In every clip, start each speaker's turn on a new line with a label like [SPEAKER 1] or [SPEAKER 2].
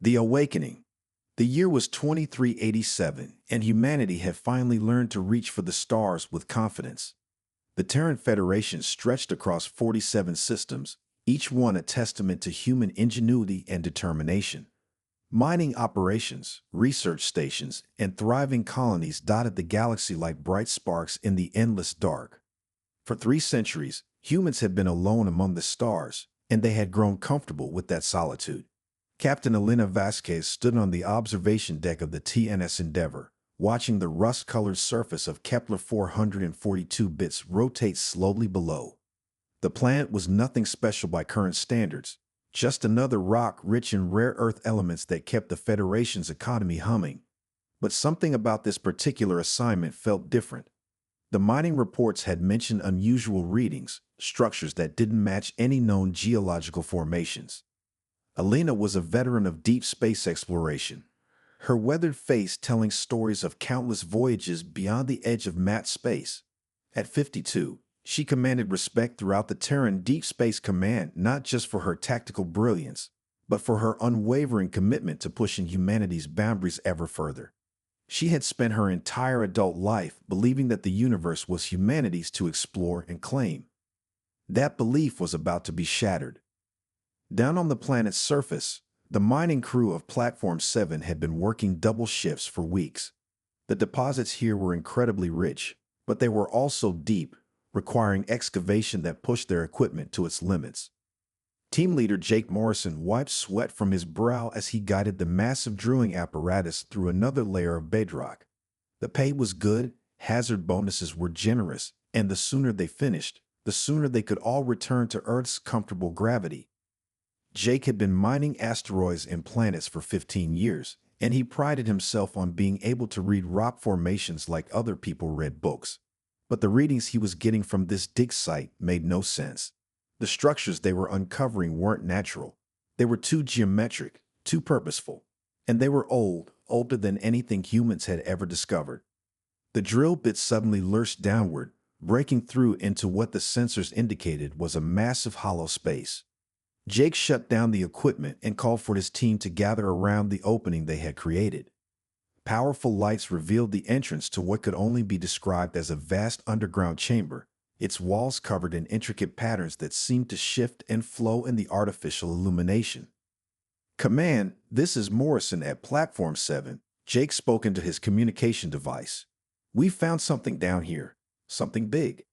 [SPEAKER 1] The Awakening. The year was 2387, and humanity had finally learned to reach for the stars with confidence. The Terran Federation stretched across 47 systems, each one a testament to human ingenuity and determination. Mining operations, research stations, and thriving colonies dotted the galaxy like bright sparks in the endless dark. For 3 centuries, humans had been alone among the stars, and they had grown comfortable with that solitude. Captain Elena Vasquez stood on the observation deck of the TNS Endeavour, watching the rust-colored surface of Kepler 442 bits rotate slowly below. The planet was nothing special by current standards, just another rock rich in rare earth elements that kept the Federation's economy humming. But something about this particular assignment felt different. The mining reports had mentioned unusual readings, structures that didn't match any known geological formations. Elena was a veteran of deep space exploration, her weathered face telling stories of countless voyages beyond the edge of mapped space. At 52, she commanded respect throughout the Terran Deep Space Command not just for her tactical brilliance, but for her unwavering commitment to pushing humanity's boundaries ever further. She had spent her entire adult life believing that the universe was humanity's to explore and claim. That belief was about to be shattered. Down on the planet's surface, the mining crew of Platform 7 had been working double shifts for weeks. The deposits here were incredibly rich, but they were also deep, requiring excavation that pushed their equipment to its limits. Team leader Jake Morrison wiped sweat from his brow as he guided the massive drilling apparatus through another layer of bedrock. The pay was good, hazard bonuses were generous, and the sooner they finished, the sooner they could all return to Earth's comfortable gravity. Jake had been mining asteroids and planets for 15 years, and he prided himself on being able to read rock formations like other people read books. But the readings he was getting from this dig site made no sense. The structures they were uncovering weren't natural. They were too geometric, too purposeful. And they were old, older than anything humans had ever discovered. The drill bit suddenly lurched downward, breaking through into what the sensors indicated was a massive hollow space. Jake shut down the equipment and called for his team to gather around the opening they had created. Powerful lights revealed the entrance to what could only be described as a vast underground chamber, its walls covered in intricate patterns that seemed to shift and flow in the artificial illumination. "Command, this is Morrison at Platform 7. Jake spoke into his communication device. "We've found something down here. Something big."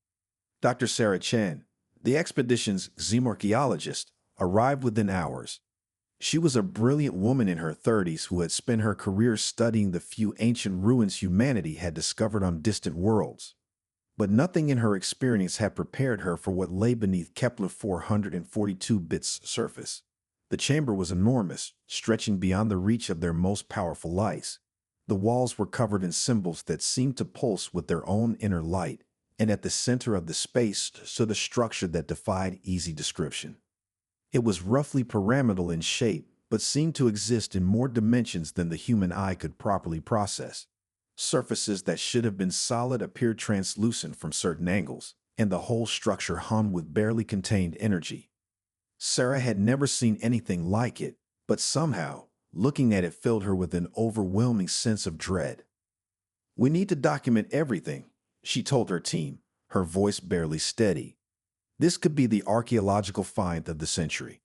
[SPEAKER 1] Dr. Sarah Chan, the expedition's xenorchaeologist, arrived within hours. She was a brilliant woman in her 30s who had spent her career studying the few ancient ruins humanity had discovered on distant worlds. But nothing in her experience had prepared her for what lay beneath Kepler 442 bits surface. The chamber was enormous, stretching beyond the reach of their most powerful lights. The walls were covered in symbols that seemed to pulse with their own inner light, and at the center of the space stood a structure that defied easy description. It was roughly pyramidal in shape, but seemed to exist in more dimensions than the human eye could properly process. Surfaces that should have been solid appeared translucent from certain angles, and the whole structure hung with barely contained energy. Sarah had never seen anything like it, but somehow, looking at it filled her with an overwhelming sense of dread. "We need to document everything," she told her team, her voice barely steady. "This could be the archaeological find of the century."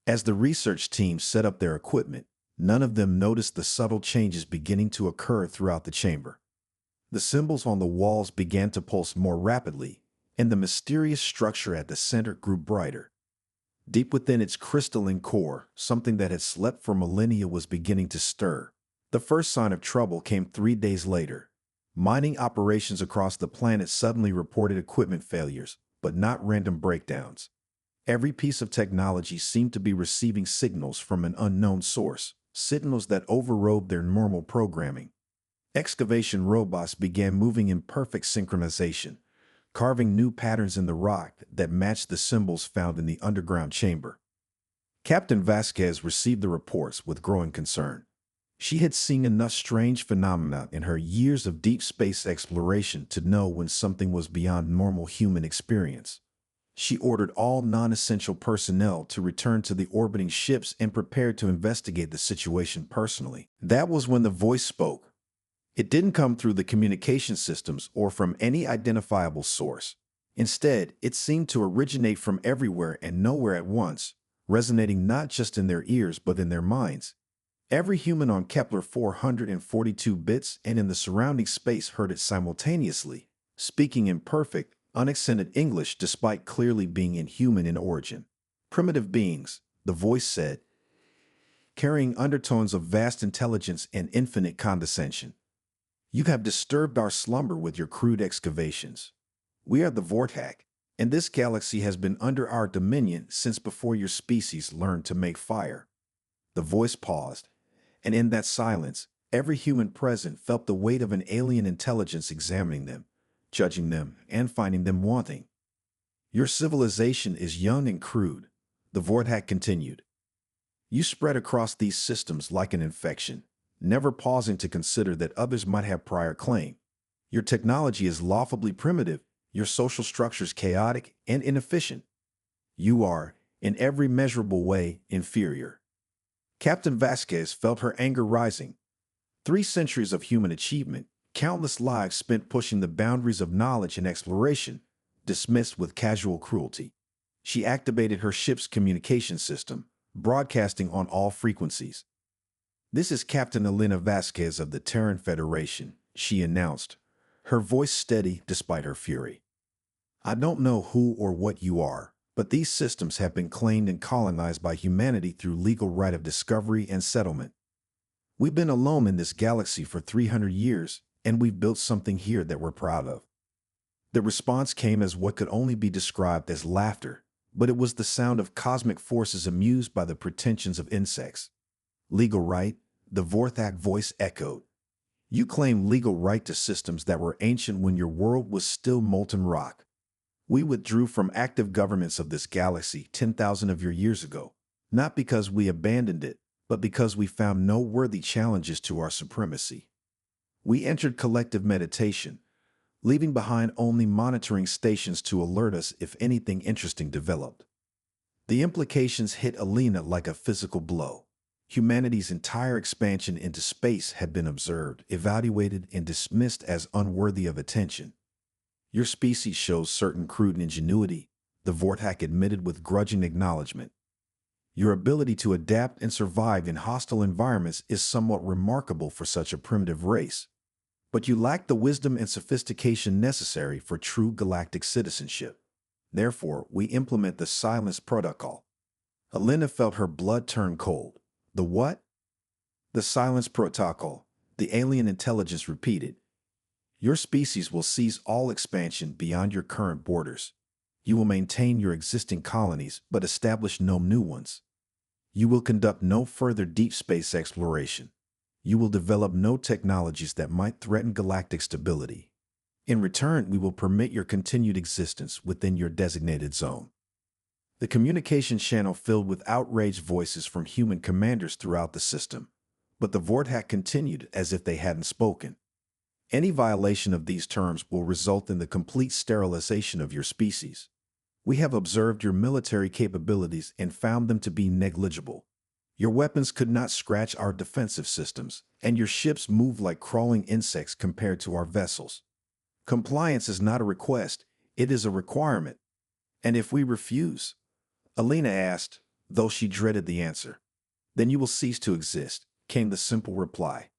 [SPEAKER 1] As the research team set up their equipment, none of them noticed the subtle changes beginning to occur throughout the chamber. The symbols on the walls began to pulse more rapidly, and the mysterious structure at the center grew brighter. Deep within its crystalline core, something that had slept for millennia was beginning to stir. The first sign of trouble came 3 days later. Mining operations across the planet suddenly reported equipment failures, but not random breakdowns. Every piece of technology seemed to be receiving signals from an unknown source, signals that overrode their normal programming. Excavation robots began moving in perfect synchronization, carving new patterns in the rock that matched the symbols found in the underground chamber. Captain Vasquez received the reports with growing concern. She had seen enough strange phenomena in her years of deep space exploration to know when something was beyond normal human experience. She ordered all non-essential personnel to return to the orbiting ships and prepared to investigate the situation personally. That was when the voice spoke. It didn't come through the communication systems or from any identifiable source. Instead, it seemed to originate from everywhere and nowhere at once, resonating not just in their ears but in their minds. Every human on Kepler 442 bits and in the surrounding space heard it simultaneously, speaking in perfect, unaccented English despite clearly being inhuman in origin. Primitive beings, the voice said, carrying undertones of vast intelligence and infinite condescension. You have disturbed our slumber with your crude excavations. We are the Vortak, and this galaxy has been under our dominion since before your species learned to make fire. The voice paused, and in that silence, every human present felt the weight of an alien intelligence examining them, judging them, and finding them wanting. Your civilization is young and crude, the Vortak continued. You spread across these systems like an infection, never pausing to consider that others might have prior claim. Your technology is laughably primitive, your social structures chaotic and inefficient. You are, in every measurable way, inferior. Captain Vasquez felt her anger rising. 3 centuries of human achievement, countless lives spent pushing the boundaries of knowledge and exploration, dismissed with casual cruelty. She activated her ship's communication system, broadcasting on all frequencies. This is Captain Elena Vasquez of the Terran Federation, she announced, her voice steady despite her fury. I don't know who or what you are, but these systems have been claimed and colonized by humanity through legal right of discovery and settlement. We've been alone in this galaxy for 300 years, and we've built something here that we're proud of. The response came as what could only be described as laughter, but it was the sound of cosmic forces amused by the pretensions of insects. Legal right, the Vorthak voice echoed. You claim legal right to systems that were ancient when your world was still molten rock. We withdrew from active governments of this galaxy 10,000 of your years ago, not because we abandoned it, but because we found no worthy challenges to our supremacy. We entered collective meditation, leaving behind only monitoring stations to alert us if anything interesting developed. The implications hit Alina like a physical blow. Humanity's entire expansion into space had been observed, evaluated, and dismissed as unworthy of attention. Your species shows certain crude ingenuity, the Vortak admitted with grudging acknowledgement. Your ability to adapt and survive in hostile environments is somewhat remarkable for such a primitive race. But you lack the wisdom and sophistication necessary for true galactic citizenship. Therefore, we implement the Silence Protocol. Alina felt her blood turn cold. The what? The Silence Protocol, the alien intelligence repeated. Your species will cease all expansion beyond your current borders. You will maintain your existing colonies but establish no new ones. You will conduct no further deep space exploration. You will develop no technologies that might threaten galactic stability. In return, we will permit your continued existence within your designated zone. The communication channel filled with outraged voices from human commanders throughout the system, but the Vortak continued as if they hadn't spoken. Any violation of these terms will result in the complete sterilization of your species. We have observed your military capabilities and found them to be negligible. Your weapons could not scratch our defensive systems, and your ships move like crawling insects compared to our vessels. Compliance is not a request, it is a requirement. And if we refuse? Alina asked, though she dreaded the answer. Then you will cease to exist, came the simple reply.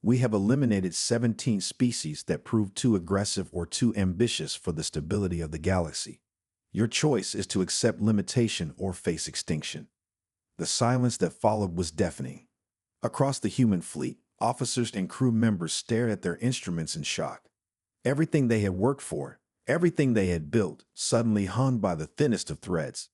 [SPEAKER 1] We have eliminated 17 species that proved too aggressive or too ambitious for the stability of the galaxy. Your choice is to accept limitation or face extinction. The silence that followed was deafening. Across the human fleet, officers and crew members stared at their instruments in shock. Everything they had worked for, everything they had built, suddenly hung by the thinnest of threads.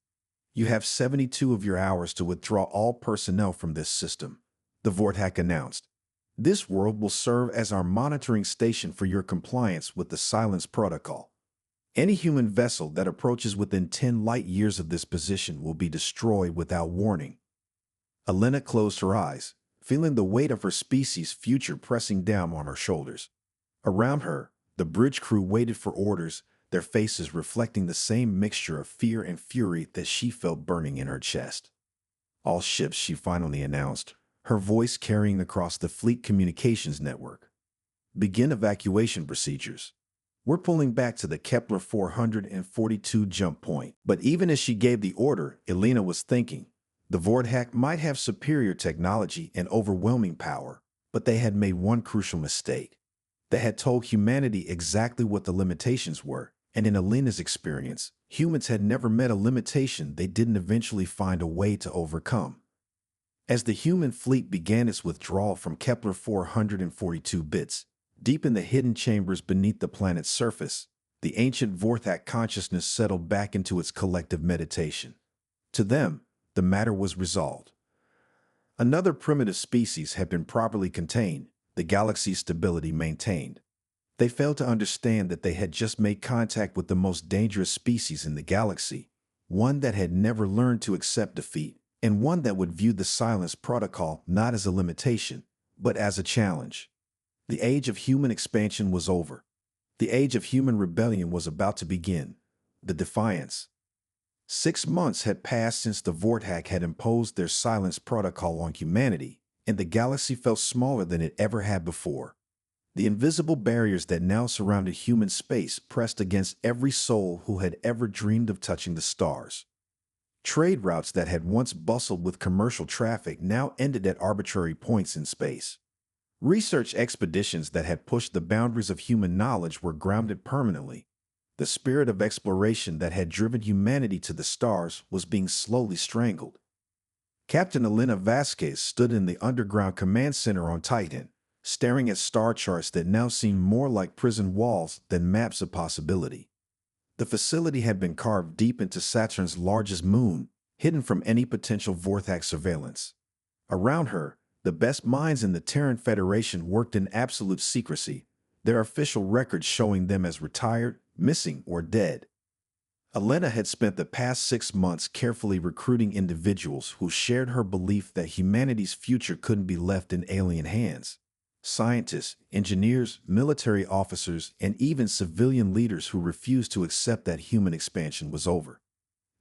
[SPEAKER 1] You have 72 of your hours to withdraw all personnel from this system, the Vortak announced. This world will serve as our monitoring station for your compliance with the Silence Protocol. Any human vessel that approaches within 10 light years of this position will be destroyed without warning. Alina closed her eyes, feeling the weight of her species' future pressing down on her shoulders. Around her, the bridge crew waited for orders, their faces reflecting the same mixture of fear and fury that she felt burning in her chest. "All ships," she finally announced, her voice carrying across the fleet communications network. "Begin evacuation procedures. We're pulling back to the Kepler 442 jump point." But even as she gave the order, Elena was thinking, the Vorthack might have superior technology and overwhelming power, but they had made one crucial mistake. They had told humanity exactly what the limitations were, and in Elena's experience, humans had never met a limitation they didn't eventually find a way to overcome. As the human fleet began its withdrawal from Kepler 442 bits, deep in the hidden chambers beneath the planet's surface, the ancient Vorthack consciousness settled back into its collective meditation. To them, the matter was resolved. Another primitive species had been properly contained, the galaxy's stability maintained. They failed to understand that they had just made contact with the most dangerous species in the galaxy, one that had never learned to accept defeat, and one that would view the Silence Protocol not as a limitation, but as a challenge. The age of human expansion was over. The age of human rebellion was about to begin. The Defiance. 6 months had passed since the Vorthack had imposed their Silence Protocol on humanity, and the galaxy felt smaller than it ever had before. The invisible barriers that now surrounded human space pressed against every soul who had ever dreamed of touching the stars. Trade routes that had once bustled with commercial traffic now ended at arbitrary points in space. Research expeditions that had pushed the boundaries of human knowledge were grounded permanently. The spirit of exploration that had driven humanity to the stars was being slowly strangled. Captain Elena Vasquez stood in the underground command center on Titan, staring at star charts that now seemed more like prison walls than maps of possibility. The facility had been carved deep into Saturn's largest moon, hidden from any potential Vorthack surveillance. Around her, the best minds in the Terran Federation worked in absolute secrecy, their official records showing them as retired, missing, or dead. Elena had spent the past 6 months carefully recruiting individuals who shared her belief that humanity's future couldn't be left in alien hands. Scientists, engineers, military officers, and even civilian leaders who refused to accept that human expansion was over.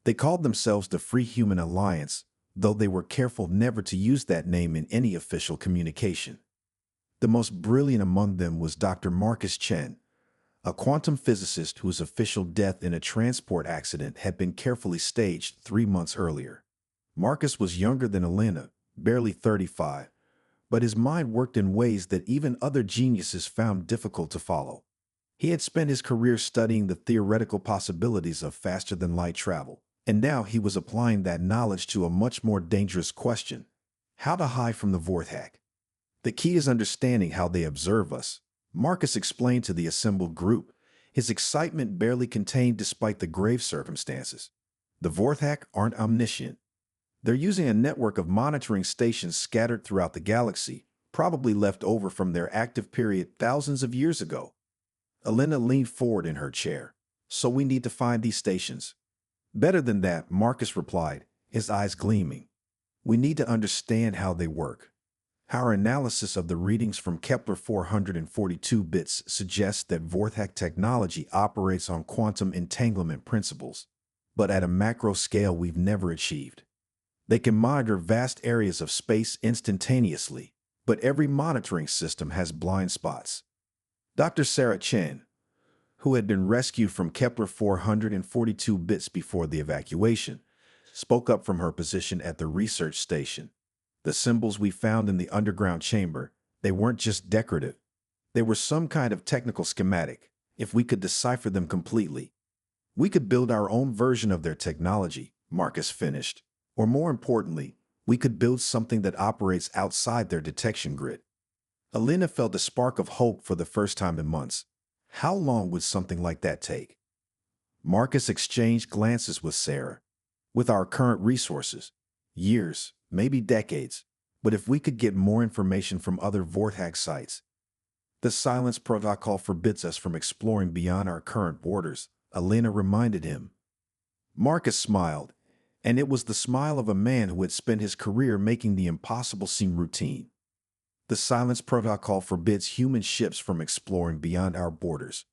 [SPEAKER 1] They called themselves the Free Human Alliance, though they were careful never to use that name in any official communication. The most brilliant among them was Dr. Marcus Chen, a quantum physicist whose official death in a transport accident had been carefully staged 3 months earlier. Marcus was younger than Elena, barely 35, but his mind worked in ways that even other geniuses found difficult to follow. He had spent his career studying the theoretical possibilities of faster-than-light travel, and now he was applying that knowledge to a much more dangerous question: how to hide from the Vorthack. "The key is understanding how they observe us," Marcus explained to the assembled group, his excitement barely contained despite the grave circumstances. "The Vorthack aren't omniscient. They're using a network of monitoring stations scattered throughout the galaxy, probably left over from their active period thousands of years ago." Elena leaned forward in her chair. "So we need to find these stations." "Better than that," Marcus replied, his eyes gleaming. "We need to understand how they work. Our analysis of the readings from Kepler 442 bits suggests that Vorthack technology operates on quantum entanglement principles, but at a macro scale we've never achieved. They can monitor vast areas of space instantaneously, but every monitoring system has blind spots." Dr. Sarah Chen, who had been rescued from Kepler 442 bits before the evacuation, spoke up from her position at the research station. "The symbols we found in the underground chamber, they weren't just decorative. They were some kind of technical schematic. If we could decipher them completely, we could build our own version of their technology," Marcus finished. "Or more importantly, we could build something that operates outside their detection grid." Elena felt a spark of hope for the first time in months. How long would something like that take? Marcus exchanged glances with Sarah. "With our current resources, years, maybe decades. But if we could get more information from other Vorthack sites." "The Silence Protocol forbids us from exploring beyond our current borders," Elena reminded him. Marcus smiled, and it was the smile of a man who had spent his career making the impossible seem routine. "The Silence Protocol forbids human ships from exploring beyond our borders.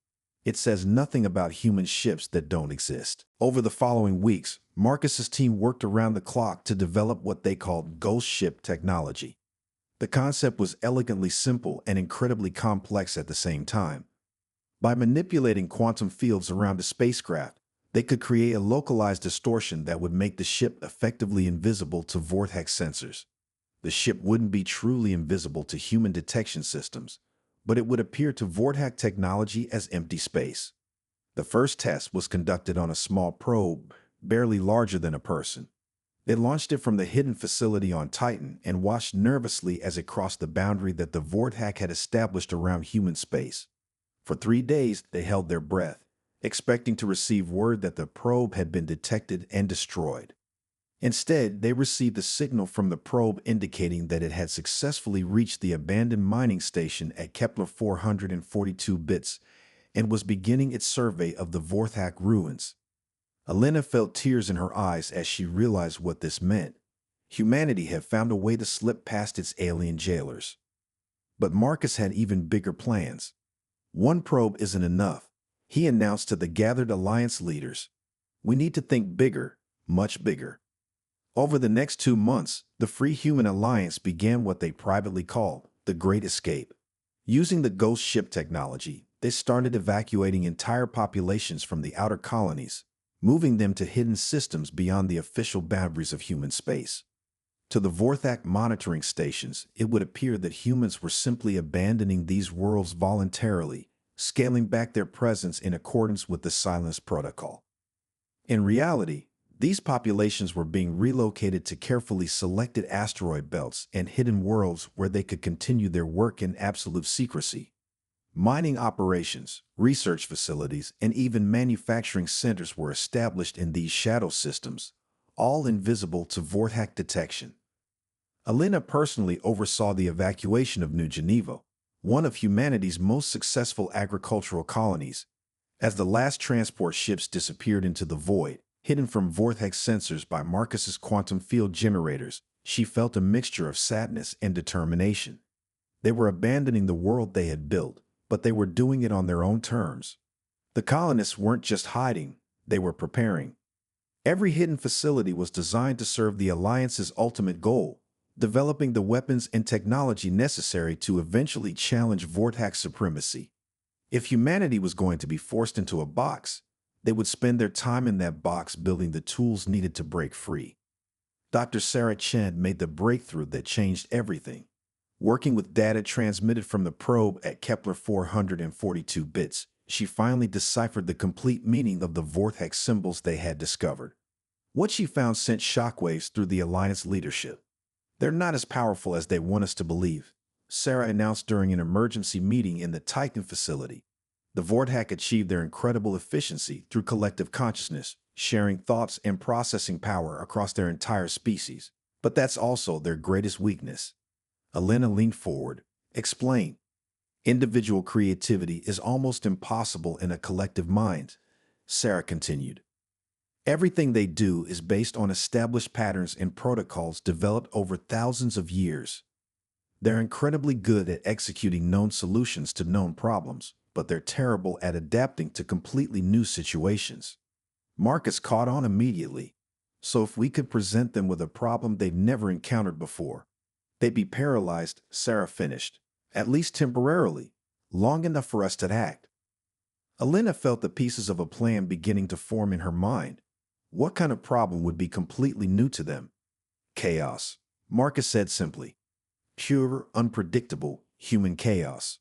[SPEAKER 1] It says nothing about human ships that don't exist. Over the following weeks, Marcus's team worked around the clock to develop what they called ghost ship technology. The concept was elegantly simple and incredibly complex at the same time. By manipulating quantum fields around a spacecraft, they could create a localized distortion that would make the ship effectively invisible to vortex sensors. The ship wouldn't be truly invisible to human detection systems, but it would appear to vortex technology as empty space. The first test was conducted on a small probe, barely larger than a person. They launched it from the hidden facility on Titan and watched nervously as it crossed the boundary that the vortex had established around human space. For 3 days, they held their breath, expecting to receive word that the probe had been detected and destroyed. Instead, they received a signal from the probe indicating that it had successfully reached the abandoned mining station at Kepler 442 bits and was beginning its survey of the vortex ruins. Elena felt tears in her eyes as she realized what this meant. Humanity had found a way to slip past its alien jailers. But Marcus had even bigger plans. One probe isn't enough, he announced to the gathered Alliance leaders. We need to think bigger, much bigger. Over the next 2 months, the Free Human Alliance began what they privately called the Great Escape. Using the ghost ship technology, they started evacuating entire populations from the outer colonies, moving them to hidden systems beyond the official boundaries of human space. To the vortex monitoring stations, it would appear that humans were simply abandoning these worlds voluntarily, scaling back their presence in accordance with the Silence Protocol. In reality, these populations were being relocated to carefully selected asteroid belts and hidden worlds where they could continue their work in absolute secrecy. Mining operations, research facilities, and even manufacturing centers were established in these shadow systems, all invisible to vortex detection. Elena personally oversaw the evacuation of New Geneva, one of humanity's most successful agricultural colonies. As the last transport ships disappeared into the void, hidden from vortex sensors by Marcus's quantum field generators, she felt a mixture of sadness and determination. They were abandoning the world they had built, but they were doing it on their own terms. The colonists weren't just hiding, they were preparing. Every hidden facility was designed to serve the Alliance's ultimate goal, developing the weapons and technology necessary to eventually challenge vortex supremacy. If humanity was going to be forced into a box, they would spend their time in that box building the tools needed to break free. Dr. Sarah Chen made the breakthrough that changed everything. Working with data transmitted from the probe at Kepler 442 bits, she finally deciphered the complete meaning of the vortex symbols they had discovered. What she found sent shockwaves through the Alliance leadership. They're not as powerful as they want us to believe, Sarah announced during an emergency meeting in the Titan facility. The vortex achieved their incredible efficiency through collective consciousness, sharing thoughts and processing power across their entire species. But that's also their greatest weakness. Elena leaned forward. Explain. Individual creativity is almost impossible in a collective mind, Sarah continued. Everything they do is based on established patterns and protocols developed over thousands of years. They're incredibly good at executing known solutions to known problems, but they're terrible at adapting to completely new situations. Marcus caught on immediately. So if we could present them with a problem they've never encountered before, they'd be paralyzed, Sarah finished, at least temporarily, long enough for us to act. Elena felt the pieces of a plan beginning to form in her mind. What kind of problem would be completely new to them? Chaos, Marcus said simply. Pure, unpredictable, human chaos.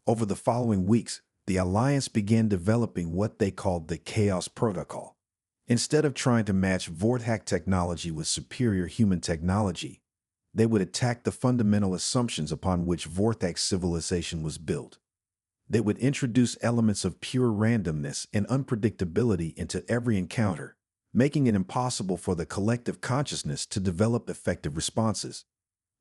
[SPEAKER 1] Over the following weeks, the Alliance began developing what they called the Chaos Protocol. Instead of trying to match vortex technology with superior human technology, they would attack the fundamental assumptions upon which vortex civilization was built. They would introduce elements of pure randomness and unpredictability into every encounter, making it impossible for the collective consciousness to develop effective responses.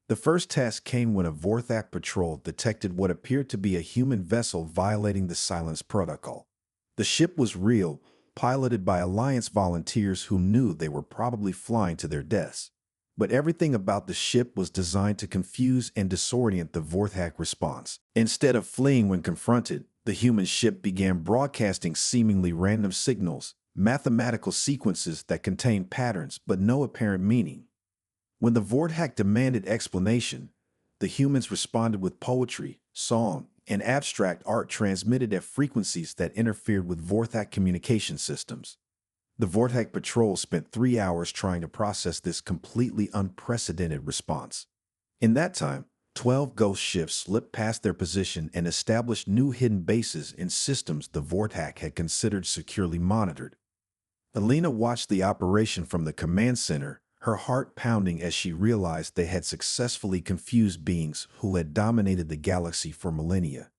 [SPEAKER 1] The first test came when a vortex patrol detected what appeared to be a human vessel violating the Silence Protocol. The ship was real, piloted by Alliance volunteers who knew they were probably flying to their deaths. But everything about the ship was designed to confuse and disorient the vortex response. Instead of fleeing when confronted, The human ship began broadcasting seemingly random signals, mathematical sequences that contained patterns but no apparent meaning. When the Vortak demanded explanation, the humans responded with poetry, song, and abstract art transmitted at frequencies that interfered with Vortak communication systems. The Vortak patrol spent 3 hours trying to process this completely unprecedented response. In that time, 12 ghost ships slipped past their position and established new hidden bases in systems the Vortak had considered securely monitored. Alina watched the operation from the command center, her heart pounding as she realized they had successfully confused beings who had dominated the galaxy for millennia.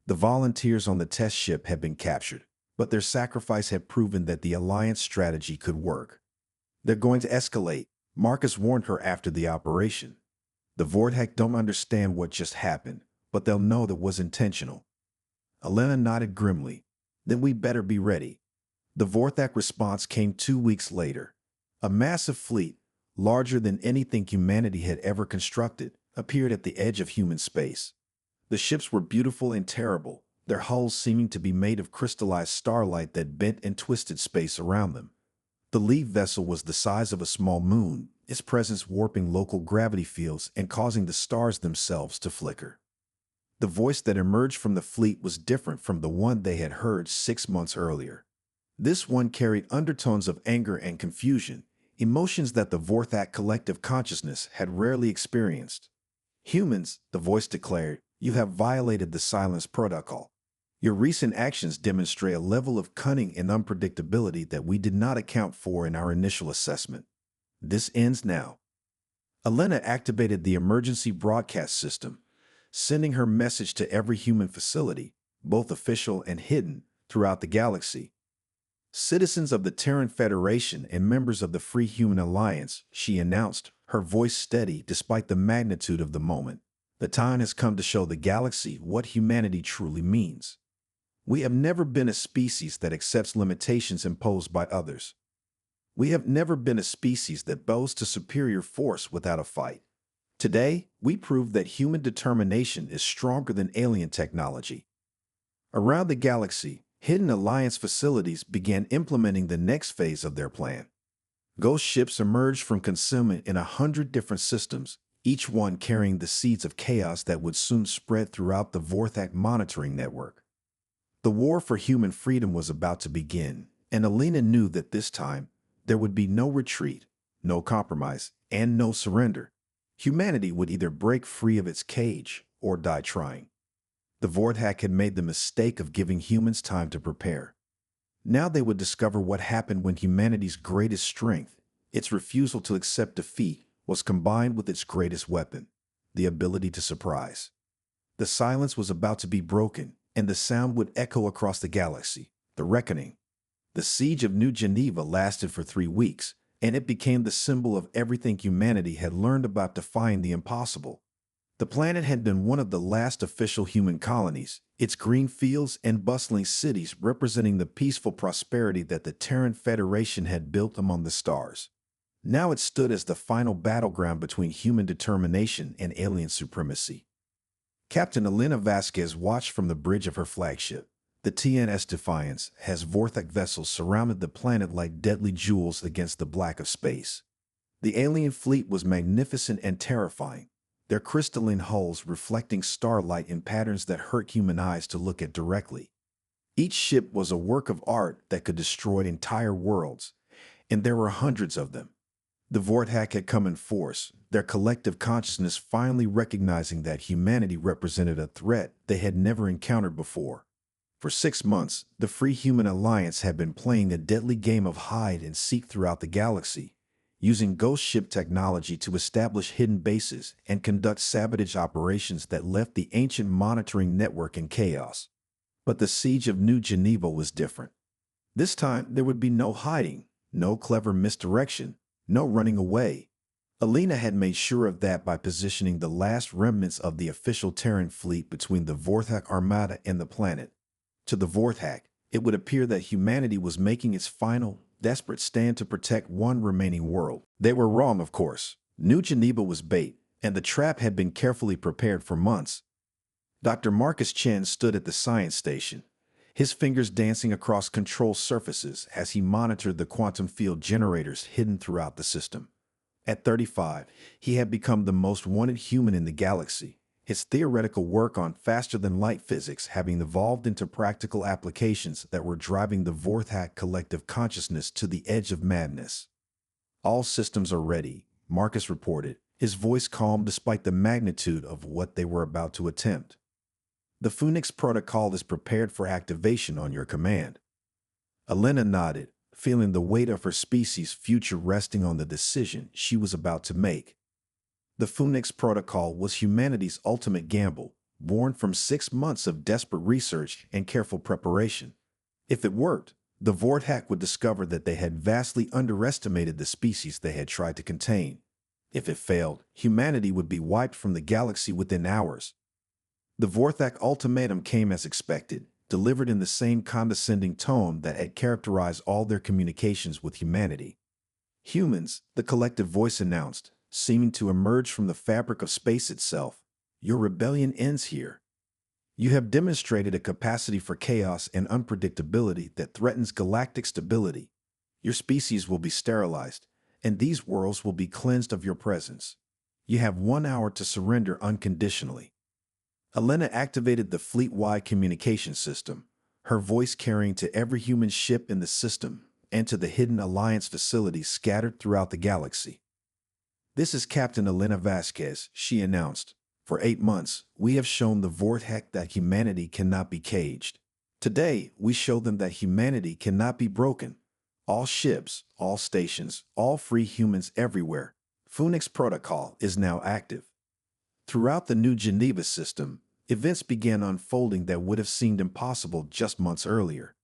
[SPEAKER 1] The volunteers on the test ship had been captured, but their sacrifice had proven that the Alliance strategy could work. "They're going to escalate," Marcus warned her after the operation. "The Vortak don't understand what just happened, but they'll know that was intentional." Alina nodded grimly. "Then we better be ready." The Vortak response came 2 weeks later. A massive fleet, larger than anything humanity had ever constructed, appeared at the edge of human space. The ships were beautiful and terrible, their hulls seeming to be made of crystallized starlight that bent and twisted space around them. The lead vessel was the size of a small moon, its presence warping local gravity fields and causing the stars themselves to flicker. The voice that emerged from the fleet was different from the one they had heard 6 months earlier. This one carried undertones of anger and confusion, emotions that the Vortak collective consciousness had rarely experienced. "Humans," the voice declared, "you have violated the silence protocol. Your recent actions demonstrate a level of cunning and unpredictability that we did not account for in our initial assessment. This ends now." Alina activated the emergency broadcast system, sending her message to every human facility, both official and hidden, throughout the galaxy. "Citizens of the Terran Federation and members of the Free Human Alliance," she announced, her voice steady despite the magnitude of the moment. "The time has come to show the galaxy what humanity truly means. We have never been a species that accepts limitations imposed by others. We have never been a species that bows to superior force without a fight. Today, we prove that human determination is stronger than alien technology." Around the galaxy, hidden Alliance facilities began implementing the next phase of their plan. Ghost ships emerged from concealment in 100 different systems, each one carrying the seeds of chaos that would soon spread throughout the Vortak monitoring network. The war for human freedom was about to begin, and Alina knew that this time there would be no retreat, no compromise, and no surrender. Humanity would either break free of its cage or die trying. The Vortak had made the mistake of giving humans time to prepare. Now they would discover what happened when humanity's greatest strength, its refusal to accept defeat, was combined with its greatest weapon, the ability to surprise. The silence was about to be broken, and the sound would echo across the galaxy, the reckoning. The siege of New Geneva lasted for 3 weeks, and it became the symbol of everything humanity had learned about defying the impossible. The planet had been one of the last official human colonies, its green fields and bustling cities representing the peaceful prosperity that the Terran Federation had built among the stars. Now it stood as the final battleground between human determination and alien supremacy. Captain Elena Vasquez watched from the bridge of her flagship. The TNS Defiance has Vortak vessels surrounded the planet like deadly jewels against the black of space. The alien fleet was magnificent and terrifying, their crystalline hulls reflecting starlight in patterns that hurt human eyes to look at directly. Each ship was a work of art that could destroy entire worlds, and there were hundreds of them. The Vortak had come in force, their collective consciousness finally recognizing that humanity represented a threat they had never encountered before. For 6 months, the Free Human Alliance had been playing a deadly game of hide and seek throughout the galaxy, using ghost ship technology to establish hidden bases and conduct sabotage operations that left the ancient monitoring network in chaos. But the siege of New Geneva was different. This time, there would be no hiding, no clever misdirection, no running away. Alina had made sure of that by positioning the last remnants of the official Terran fleet between the Vortak Armada and the planet. To the Vortak, it would appear that humanity was making its final, desperate stand to protect one remaining world. They were wrong, of course. New Geneva was bait, and the trap had been carefully prepared for months. Dr. Marcus Chen stood at the science station, his fingers dancing across control surfaces as he monitored the quantum field generators hidden throughout the system. At 35, he had become the most wanted human in the galaxy, his theoretical work on faster-than-light physics having evolved into practical applications that were driving the Vorthak collective consciousness to the edge of madness. "All systems are ready," Marcus reported, his voice calm despite the magnitude of what they were about to attempt. "The Phoenix Protocol is prepared for activation on your command." Elena nodded, feeling the weight of her species' future resting on the decision she was about to make. The Phoenix Protocol was humanity's ultimate gamble, born from 6 months of desperate research and careful preparation. If it worked, the Vorthak would discover that they had vastly underestimated the species they had tried to contain. If it failed, humanity would be wiped from the galaxy within hours. The Vorthak ultimatum came as expected, delivered in the same condescending tone that had characterized all their communications with humanity. "Humans," the collective voice announced, seeming to emerge from the fabric of space itself, "your rebellion ends here. You have demonstrated a capacity for chaos and unpredictability that threatens galactic stability. Your species will be sterilized, and these worlds will be cleansed of your presence. You have 1 hour to surrender unconditionally." Elena activated the fleet-wide communication system, her voice carrying to every human ship in the system and to the hidden Alliance facilities scattered throughout the galaxy. "This is Captain Elena Vasquez," she announced. "For 8 months, we have shown the Vorthak that humanity cannot be caged. Today, we show them that humanity cannot be broken. All ships, all stations, all free humans everywhere. Phoenix Protocol is now active." Throughout the New Geneva system, events began unfolding that would have seemed impossible just months earlier.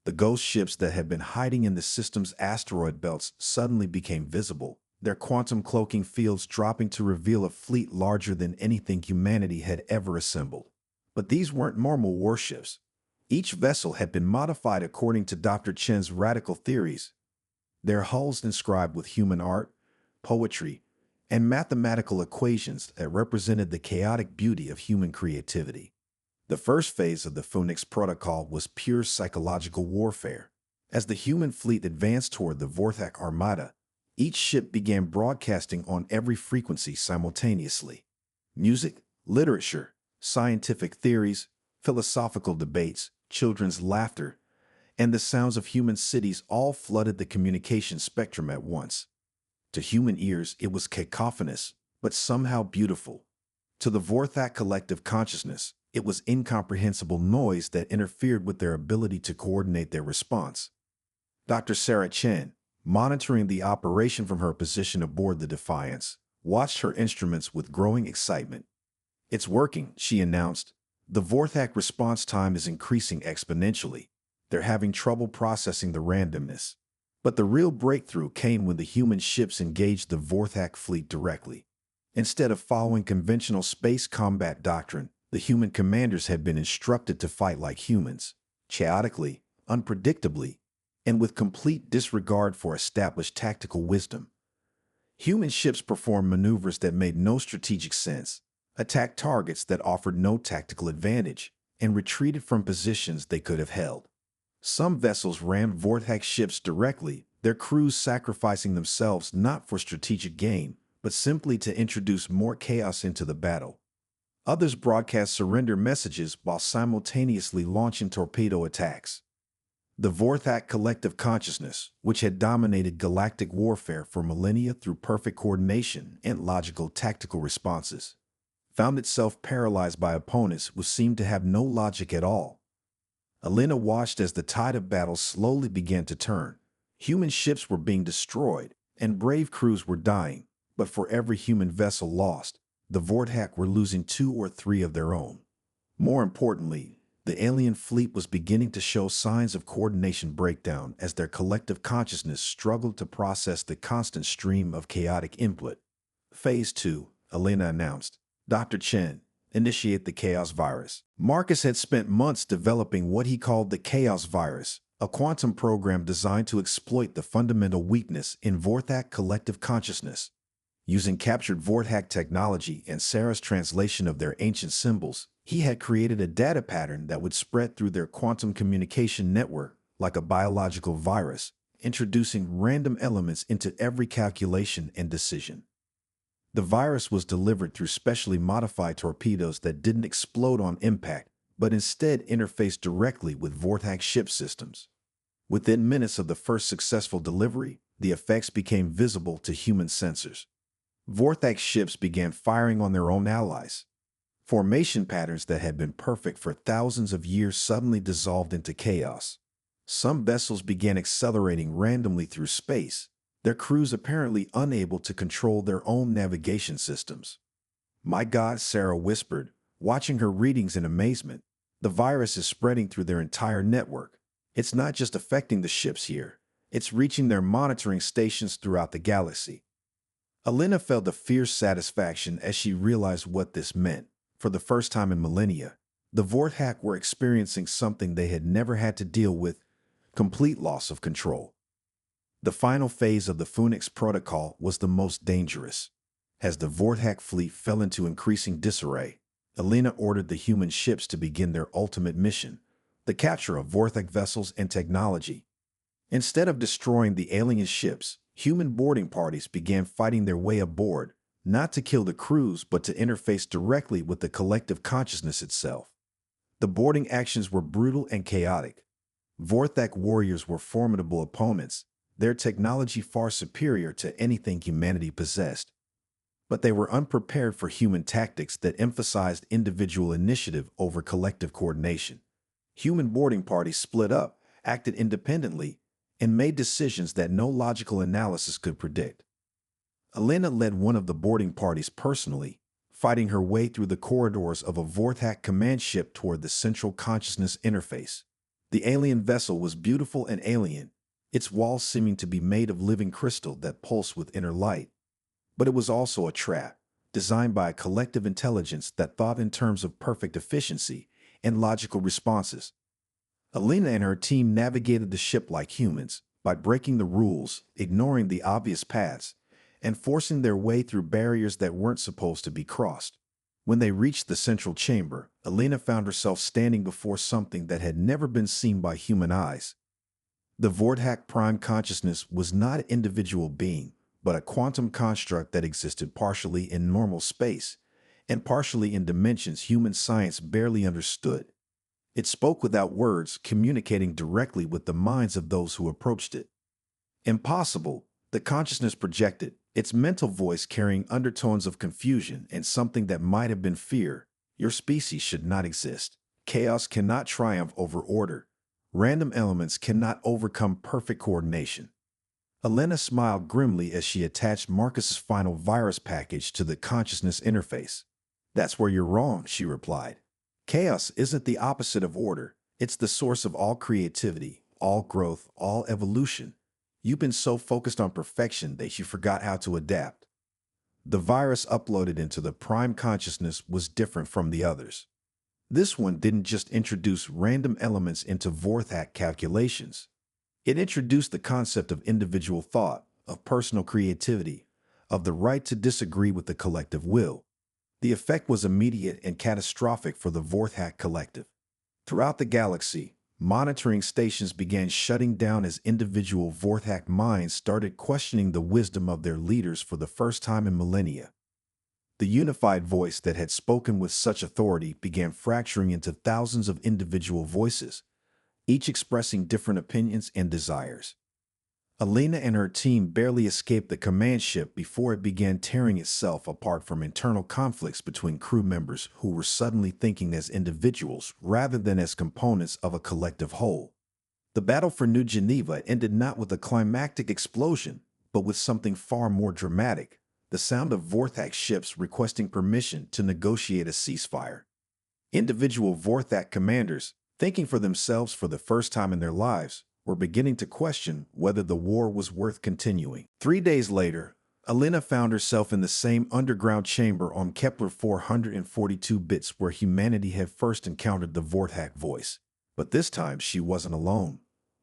[SPEAKER 1] The ghost ships that had been hiding in the system's asteroid belts suddenly became visible, their quantum cloaking fields dropping to reveal a fleet larger than anything humanity had ever assembled. But these weren't normal warships. Each vessel had been modified according to Dr. Chen's radical theories, their hulls inscribed with human art, poetry, and mathematical equations that represented the chaotic beauty of human creativity. The first phase of the Phoenix Protocol was pure psychological warfare. As the human fleet advanced toward the Vorthak Armada, each ship began broadcasting on every frequency simultaneously. Music, literature, scientific theories, philosophical debates, children's laughter, and the sounds of human cities all flooded the communication spectrum at once. To human ears, it was cacophonous, but somehow beautiful. To the Vorthak collective consciousness, it was incomprehensible noise that interfered with their ability to coordinate their response. Dr. Sarah Chen, monitoring the operation from her position aboard the Defiance, watched her instruments with growing excitement. "It's working," she announced. "The Vorthak response time is increasing exponentially. They're having trouble processing the randomness." But the real breakthrough came when the human ships engaged the Vorthak fleet directly. Instead of following conventional space combat doctrine, the human commanders had been instructed to fight like humans, chaotically, unpredictably, and with complete disregard for established tactical wisdom. Human ships performed maneuvers that made no strategic sense, attacked targets that offered no tactical advantage, and retreated from positions they could have held. Some vessels ran Vorthak ships directly, their crews sacrificing themselves not for strategic gain, but simply to introduce more chaos into the battle. Others broadcast surrender messages while simultaneously launching torpedo attacks. The Vorthak collective consciousness, which had dominated galactic warfare for millennia through perfect coordination and logical tactical responses, found itself paralyzed by opponents who seemed to have no logic at all. Elena watched as the tide of battle slowly began to turn. Human ships were being destroyed, and brave crews were dying, but for every human vessel lost, the Vorthak were losing 2 or 3 of their own. More importantly, the alien fleet was beginning to show signs of coordination breakdown as their collective consciousness struggled to process the constant stream of chaotic input. "Phase 2, Elena announced. "Dr. Chen, initiate the Chaos Virus." Marcus had spent months developing what he called the Chaos Virus, a quantum program designed to exploit the fundamental weakness in Vorthak collective consciousness. Using captured Vorthak technology and Sarah's translation of their ancient symbols, he had created a data pattern that would spread through their quantum communication network like a biological virus, introducing random elements into every calculation and decision. The virus was delivered through specially modified torpedoes that didn't explode on impact, but instead interfaced directly with Vorthak ship systems. Within minutes of the first successful delivery, the effects became visible to human sensors. Vorthak ships began firing on their own allies. Formation patterns that had been perfect for thousands of years suddenly dissolved into chaos. Some vessels began accelerating randomly through space, their crews apparently unable to control their own navigation systems. "My God," Sarah whispered, watching her readings in amazement. "The virus is spreading through their entire network. It's not just affecting the ships here, it's reaching their monitoring stations throughout the galaxy." Alina felt a fierce satisfaction as she realized what this meant. For the first time in millennia, the Vorthak were experiencing something they had never had to deal with: complete loss of control. The final phase of the Phoenix Protocol was the most dangerous. As the Vorthak fleet fell into increasing disarray, Alina ordered the human ships to begin their ultimate mission: the capture of Vorthak vessels and technology. Instead of destroying the alien ships, human boarding parties began fighting their way aboard, not to kill the crews but to interface directly with the collective consciousness itself. The boarding actions were brutal and chaotic. Vorthak warriors were formidable opponents, their technology far superior to anything humanity possessed. But they were unprepared for human tactics that emphasized individual initiative over collective coordination. Human boarding parties split up, acted independently, and made decisions that no logical analysis could predict. Alina led one of the boarding parties personally, fighting her way through the corridors of a Vorthak command ship toward the central consciousness interface. The alien vessel was beautiful and alien, its walls seeming to be made of living crystal that pulsed with inner light. But it was also a trap, designed by a collective intelligence that thought in terms of perfect efficiency and logical responses. Alina and her team navigated the ship like humans, by breaking the rules, ignoring the obvious paths, and forcing their way through barriers that weren't supposed to be crossed. When they reached the central chamber, Alina found herself standing before something that had never been seen by human eyes. The Vorthak Prime Consciousness was not an individual being, but a quantum construct that existed partially in normal space and partially in dimensions human science barely understood. It spoke without words, communicating directly with the minds of those who approached it. Impossible, the consciousness projected, its mental voice carrying undertones of confusion and something that might have been fear. "Your species should not exist. Chaos cannot triumph over order. Random elements cannot overcome perfect coordination." Alina smiled grimly as she attached Marcus's final virus package to the consciousness interface. "That's where you're wrong," she replied. "Chaos isn't the opposite of order. It's the source of all creativity, all growth, all evolution. You've been so focused on perfection that you forgot how to adapt." The virus uploaded into the Prime Consciousness was different from the others. This one didn't just introduce random elements into Vorthak calculations. It introduced the concept of individual thought, of personal creativity, of the right to disagree with the collective will. The effect was immediate and catastrophic for the Vorthak collective. Throughout the galaxy, monitoring stations began shutting down as individual Vorthak minds started questioning the wisdom of their leaders for the first time in millennia. The unified voice that had spoken with such authority began fracturing into thousands of individual voices, each expressing different opinions and desires. Alina and her team barely escaped the command ship before it began tearing itself apart from internal conflicts between crew members who were suddenly thinking as individuals rather than as components of a collective whole. The battle for New Geneva ended not with a climactic explosion, but with something far more dramatic: the sound of Vorthak ships requesting permission to negotiate a ceasefire. Individual Vorthak commanders, thinking for themselves for the first time in their lives, were beginning to question whether the war was worth continuing. 3 days later, Alina found herself in the same underground chamber on Kepler 442 bits where humanity had first encountered the Vorthak voice. But this time she wasn't alone.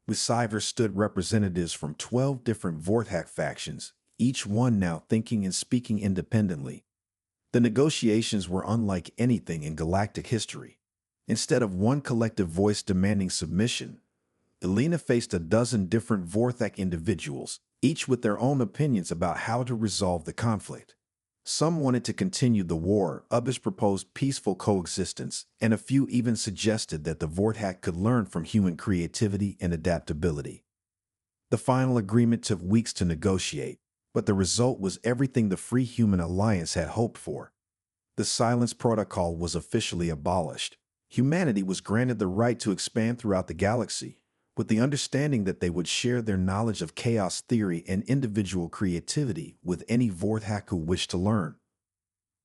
[SPEAKER 1] Beside her stood representatives from 12 different Vorthak factions, each one now thinking and speaking independently. The negotiations were unlike anything in galactic history. Instead of one collective voice demanding submission, Elena faced a dozen different Vorthak individuals, each with their own opinions about how to resolve the conflict. Some wanted to continue the war, others proposed peaceful coexistence, and a few even suggested that the Vorthak could learn from human creativity and adaptability. The final agreement took weeks to negotiate, but the result was everything the Free Human Alliance had hoped for. The Silence Protocol was officially abolished. Humanity was granted the right to expand throughout the galaxy, with the understanding that they would share their knowledge of chaos theory and individual creativity with any Vorthak who wished to learn.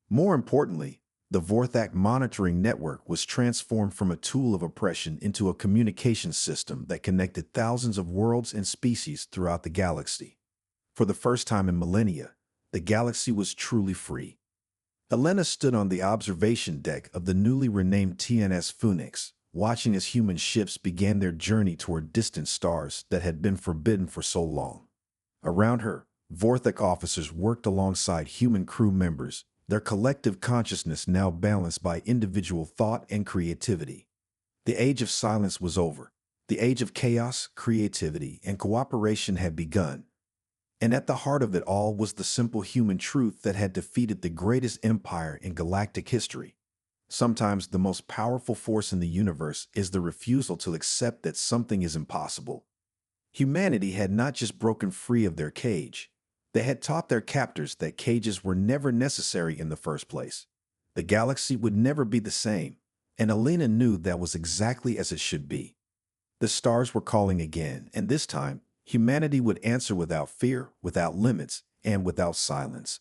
[SPEAKER 1] More importantly, the Vorthak monitoring network was transformed from a tool of oppression into a communication system that connected thousands of worlds and species throughout the galaxy. For the first time in millennia, the galaxy was truly free. Elena stood on the observation deck of the newly renamed TNS Phoenix, watching as human ships began their journey toward distant stars that had been forbidden for so long. Around her, Vorthak officers worked alongside human crew members, their collective consciousness now balanced by individual thought and creativity. The age of silence was over. The age of chaos, creativity, and cooperation had begun. And at the heart of it all was the simple human truth that had defeated the greatest empire in galactic history. Sometimes the most powerful force in the universe is the refusal to accept that something is impossible. Humanity had not just broken free of their cage. They had taught their captors that cages were never necessary in the first place. The galaxy would never be the same, and Elena knew that was exactly as it should be. The stars were calling again, and this time, humanity would answer without fear, without limits, and without silence.